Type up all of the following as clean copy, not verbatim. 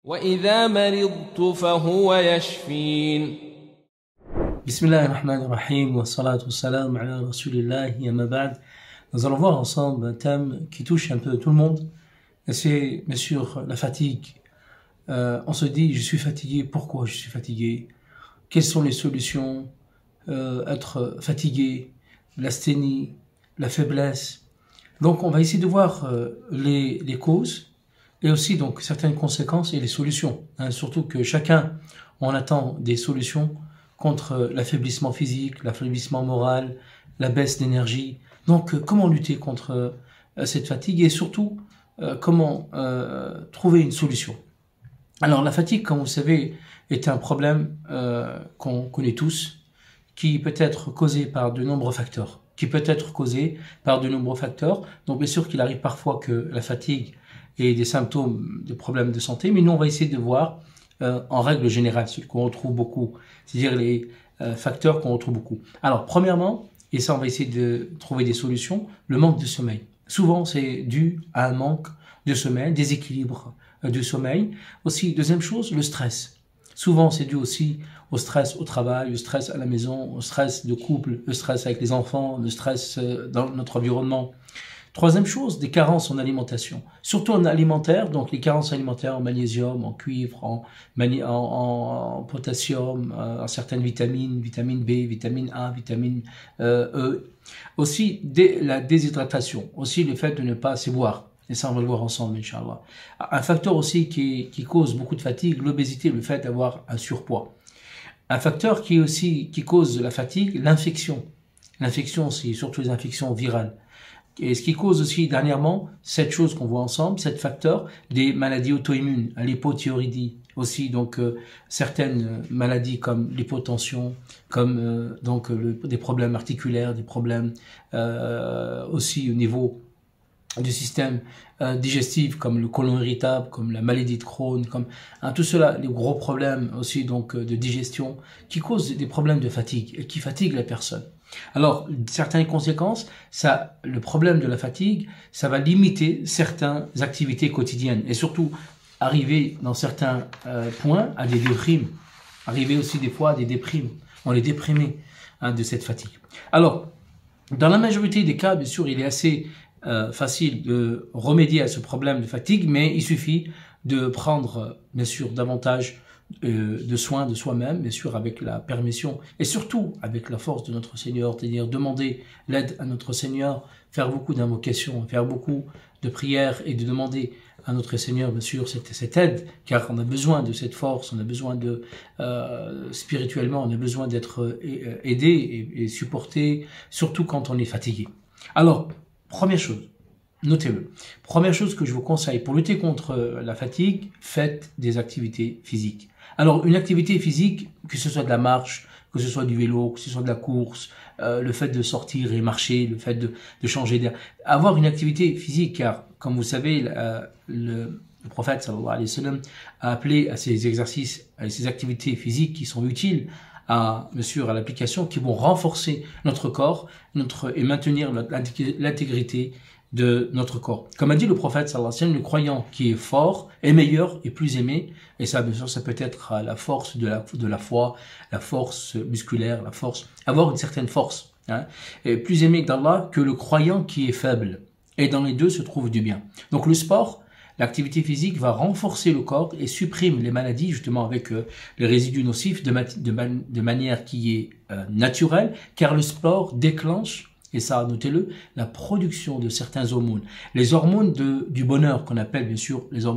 وإذا مرضت فهو يشفين. بسم الله الرحمن الرحيم والصلاة والسلام على رسول الله أما بعد. Nous allons voir ensemble un thème qui touche un peu tout le monde, et c'est bien sûr la fatigue. On se dit, je suis fatigué, pourquoi je suis fatigué? Quelles sont les solutions? Être fatigué, l'asthénie, la faiblesse. Donc on va essayer de voir les causes et aussi donc certaines conséquences et les solutions. Surtout que chacun, on attend des solutions contre l'affaiblissement physique, l'affaiblissement moral, la baisse d'énergie. Donc comment lutter contre cette fatigue et surtout comment trouver une solution. Alors la fatigue, comme vous savez, est un problème qu'on connaît tous, qui peut être causé par de nombreux facteurs. Donc bien sûr qu'il arrive parfois que la fatigue ait des symptômes de problèmes de santé, mais nous on va essayer de voir en règle générale ce qu'on retrouve beaucoup, c'est-à-dire les facteurs qu'on retrouve beaucoup. Alors premièrement, et ça on va essayer de trouver des solutions, le manque de sommeil. Souvent c'est dû à un manque de sommeil, déséquilibre du sommeil. Aussi, deuxième chose, le stress. Souvent c'est dû aussi au stress au travail, au stress à la maison, au stress de couple, le stress avec les enfants, le stress dans notre environnement. Troisième chose, des carences en alimentation, surtout en alimentaire, donc les carences alimentaires en magnésium, en cuivre, en potassium, en certaines vitamines, vitamine B, vitamine A, vitamine E. Aussi la déshydratation, aussi le fait de ne pas assez boire. Et ça, on va le voir ensemble, Inch'Allah. Un facteur aussi qui cause beaucoup de fatigue, l'obésité, le fait d'avoir un surpoids. Un facteur qui cause la fatigue, l'infection. L'infection, c'est surtout les infections virales. Et ce qui cause aussi dernièrement, cette chose qu'on voit ensemble, cet facteur, des maladies auto-immunes, l'hypothyroïdie aussi, donc certaines maladies comme l'hypotension, comme des problèmes articulaires, des problèmes aussi au niveau du système digestif, comme le côlon irritable, comme la maladie de Crohn, comme tout cela, les gros problèmes aussi donc de digestion, qui causent des problèmes de fatigue et qui fatiguent la personne. Alors, certaines conséquences, le problème de la fatigue, ça va limiter certaines activités quotidiennes et surtout arriver dans certains points à des déprimes, arriver aussi des fois à des déprimes. On est déprimé de cette fatigue. Alors, dans la majorité des cas, bien sûr, il est assez facile de remédier à ce problème de fatigue, mais il suffit de prendre, bien sûr, davantage de soins de soi-même, bien sûr, avec la permission et surtout avec la force de notre Seigneur, c'est-à-dire demander l'aide à notre Seigneur, faire beaucoup d'invocations, faire beaucoup de prières et de demander à notre Seigneur, bien sûr, cette aide, car on a besoin de cette force, on a besoin de, spirituellement, on a besoin d'être aidé et supporté, surtout quand on est fatigué. Alors, première chose, notez-le. Première chose que je vous conseille, pour lutter contre la fatigue, faites des activités physiques. Alors, une activité physique, que ce soit de la marche, que ce soit du vélo, que ce soit de la course, le fait de sortir et marcher, le fait de changer d'air. Avoir une activité physique, car, comme vous savez, le prophète, sallallahu alayhi wa sallam, a appelé à ces exercices, à ces activités physiques qui sont utiles bien sûr, à l'application, qui vont renforcer notre corps et maintenir l'intégrité de notre corps. Comme a dit le prophète sallallahu alayhi wa sallam, le croyant qui est fort est meilleur et plus aimé, et ça bien sûr ça peut être la force de la foi, la force musculaire, avoir une certaine force, et plus aimé d'Allah que le croyant qui est faible. Et dans les deux se trouve du bien. Donc le sport, l'activité physique va renforcer le corps et supprime les maladies justement avec les résidus nocifs de manière qui est naturelle, car le sport déclenche, et ça, notez-le, la production de certains hormones. Les hormones du bonheur, qu'on appelle bien sûr les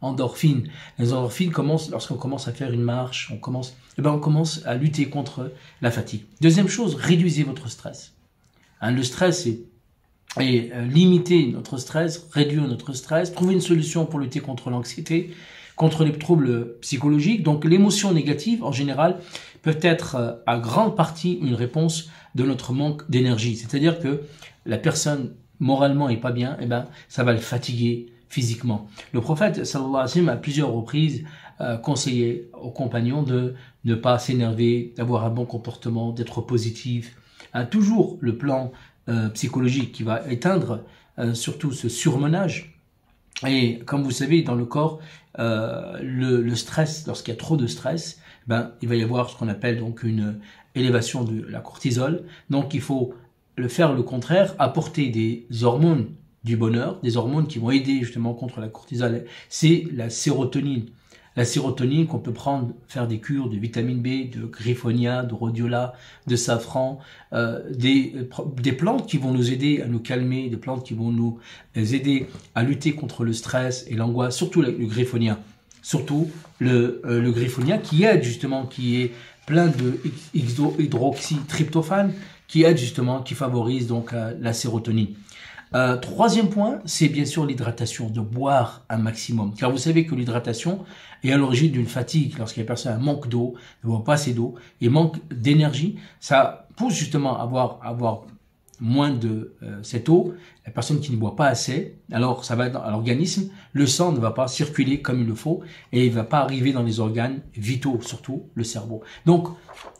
endorphines. Les endorphines commencent, lorsqu'on commence à faire une marche, on commence à lutter contre la fatigue. Deuxième chose, réduisez votre stress. Le stress et limiter notre stress, réduire notre stress, trouver une solution pour lutter contre l'anxiété, contre les troubles psychologiques. Donc l'émotion négative, en général, peut être à grande partie une réponse de notre manque d'énergie. C'est-à-dire que la personne moralement est pas bien, ça va le fatiguer physiquement. Le prophète sallallahu alayhi wa sallam a plusieurs reprises conseillé aux compagnons de ne pas s'énerver, d'avoir un bon comportement, d'être positif. Toujours le plan psychologique qui va éteindre surtout ce surmenage Et comme vous savez, dans le corps, le stress, lorsqu'il y a trop de stress, ben, il va y avoir ce qu'on appelle donc une élévation de la cortisol. Donc il faut faire le contraire, apporter des hormones du bonheur, des hormones qui vont aider justement contre la cortisol. C'est la sérotonine. La sérotonine qu'on peut prendre, faire des cures de vitamine B, de griffonia, de rhodiola, de safran, des plantes qui vont nous aider à nous calmer, des plantes qui vont nous aider à lutter contre le stress et l'angoisse, surtout le griffonia. Surtout le griffonia qui aide justement, qui est plein de hydroxytryptophane, qui aide justement, qui favorise donc la sérotonine. Troisième point, c'est bien sûr l'hydratation, de boire un maximum. Car vous savez que l'hydratation est à l'origine d'une fatigue. Lorsqu'il y a personne un manque d'eau, ne boit pas assez d'eau et manque d'énergie, ça pousse justement à avoir moins de cette eau. La personne qui ne boit pas assez, alors ça va dans l'organisme, le sang ne va pas circuler comme il le faut et il ne va pas arriver dans les organes vitaux, surtout le cerveau. Donc,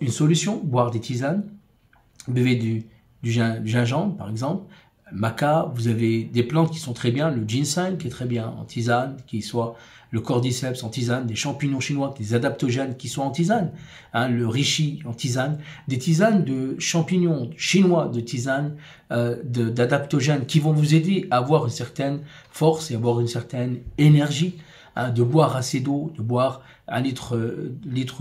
une solution, boire des tisanes, buvez du gingembre par exemple, maca, vous avez des plantes qui sont très bien, le ginseng qui est très bien en tisane, qui soit le cordyceps en tisane, des champignons chinois, des adaptogènes qui sont en tisane, le reishi en tisane, des tisanes de champignons chinois, de tisanes d'adaptogènes qui vont vous aider à avoir une certaine force et avoir une certaine énergie, de boire assez d'eau, de boire un litre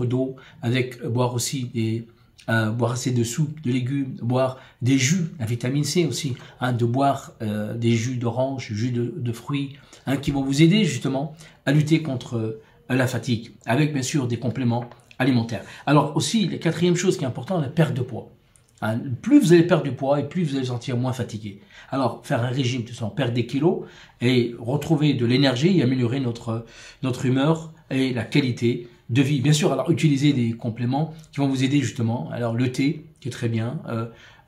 d'eau, avec boire aussi boire assez de soupe, de légumes, boire des jus, la vitamine C aussi, de boire des jus d'orange, jus de fruits, qui vont vous aider justement à lutter contre la fatigue, avec bien sûr des compléments alimentaires. Alors aussi, la quatrième chose qui est importante, la perte de poids. Plus vous allez perdre du poids et plus vous allez sentir moins fatigué. Alors, faire un régime, tout ça, perdre des kilos et retrouver de l'énergie et améliorer notre humeur et la qualité de vie. Bien sûr, alors utiliser des compléments qui vont vous aider justement. Alors le thé, qui est très bien,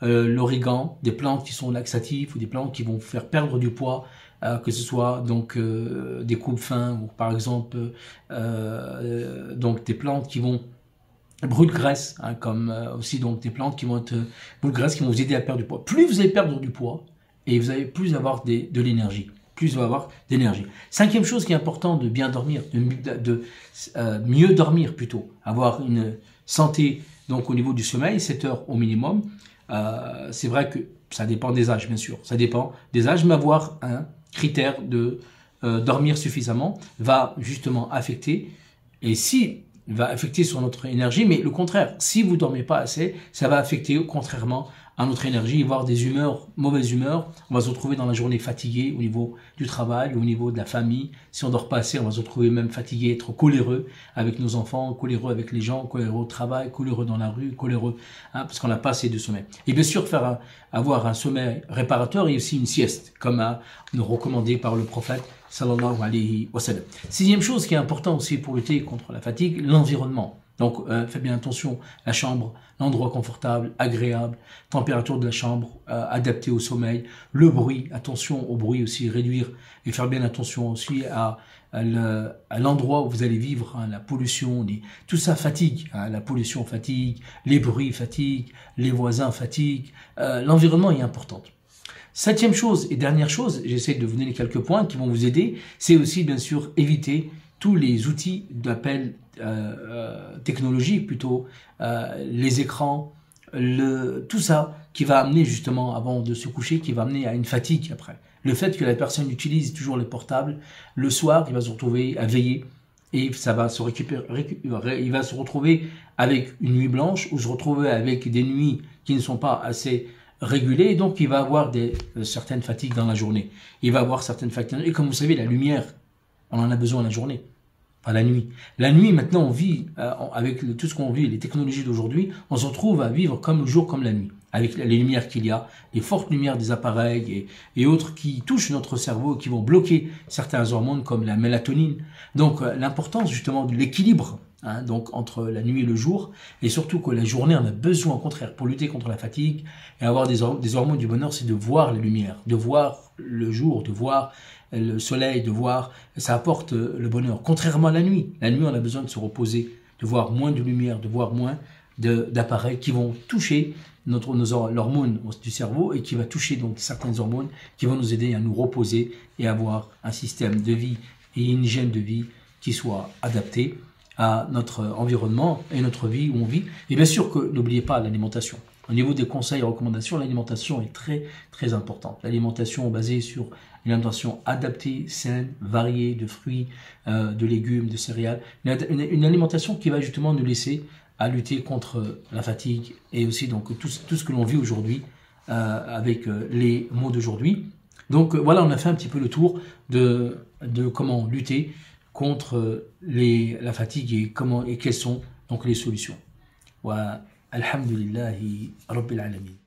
l'origan, des plantes qui sont laxatives ou des plantes qui vont vous faire perdre du poids, que ce soit donc des coupes fins ou par exemple donc des plantes qui vont brûle-graisse, comme aussi donc des plantes qui vont être brûle-graisse qui vont vous aider à perdre du poids. Plus vous allez perdre du poids et vous allez plus avoir de l'énergie. Plus on va avoir d'énergie. Cinquième chose qui est important, de bien dormir, de mieux dormir plutôt, avoir une santé donc au niveau du sommeil, 7 heures au minimum. C'est vrai que ça dépend des âges, bien sûr, ça dépend des âges, mais avoir un critère de dormir suffisamment va justement affecter, et si va affecter sur notre énergie, mais le contraire, si vous dormez pas assez, ça va affecter contrairement à notre énergie, voire des humeurs, mauvaises humeurs. On va se retrouver dans la journée fatigué au niveau du travail, au niveau de la famille. Si on dort pas assez, on va se retrouver même fatigué, être coléreux avec nos enfants, coléreux avec les gens, coléreux au travail, coléreux dans la rue, coléreux, parce qu'on n'a pas assez de sommeil. Et bien sûr, avoir un sommeil réparateur et aussi une sieste, comme nous recommandé par le prophète sallallahu alayhi wa sallam. Sixième chose qui est importante aussi pour lutter contre la fatigue, l'environnement. Donc, faites bien attention, la chambre, l'endroit confortable, agréable, température de la chambre, adaptée au sommeil, le bruit, attention au bruit aussi, réduire et faire bien attention aussi à l'endroit où vous allez vivre, la pollution, tout ça fatigue, la pollution fatigue, les bruits fatiguent, les voisins fatiguent, l'environnement est important. Septième chose et dernière chose, j'essaie de vous donner quelques points qui vont vous aider, c'est aussi bien sûr éviter tous les outils d'appel technologique plutôt, les écrans, tout ça qui va amener justement avant de se coucher, qui va amener à une fatigue après. Le fait que la personne utilise toujours les portables, le soir il va se retrouver à veiller et ça va se il va se retrouver avec une nuit blanche ou se retrouver avec des nuits qui ne sont pas assez régulées et donc il va avoir certaines fatigues dans la journée. Il va avoir certaines fatigues et comme vous savez la lumière, on en a besoin la journée. Pas la nuit. La nuit, maintenant, on vit, avec tout ce qu'on vit, les technologies d'aujourd'hui, on se retrouve à vivre comme le jour, comme la nuit. Avec les lumières qu'il y a, les fortes lumières des appareils et autres qui touchent notre cerveau, qui vont bloquer certains hormones comme la mélatonine. Donc, l'importance, justement, de l'équilibre, donc, entre la nuit et le jour, et surtout que la journée, on a besoin, au contraire, pour lutter contre la fatigue et avoir des hormones du bonheur, c'est de voir les lumières, de voir le jour, de voir le soleil, de voir, ça apporte le bonheur. Contrairement à la nuit, on a besoin de se reposer, de voir moins de lumière, de voir moins d'appareils qui vont toucher l'hormone du cerveau et qui va toucher donc certaines hormones qui vont nous aider à nous reposer et avoir un système de vie et une hygiène de vie qui soit adapté à notre environnement et notre vie où on vit. Et bien sûr que n'oubliez pas l'alimentation. Au niveau des conseils et recommandations, l'alimentation est très très importante. L'alimentation basée sur une alimentation adaptée, saine, variée, de fruits, de légumes, de céréales. Une alimentation qui va justement nous laisser à lutter contre la fatigue et aussi donc tout ce que l'on vit aujourd'hui avec les maux d'aujourd'hui. Donc voilà, on a fait un petit peu le tour de comment lutter contre la fatigue et quelles sont donc les solutions. Wa alhamdulillahi rabbil alamin.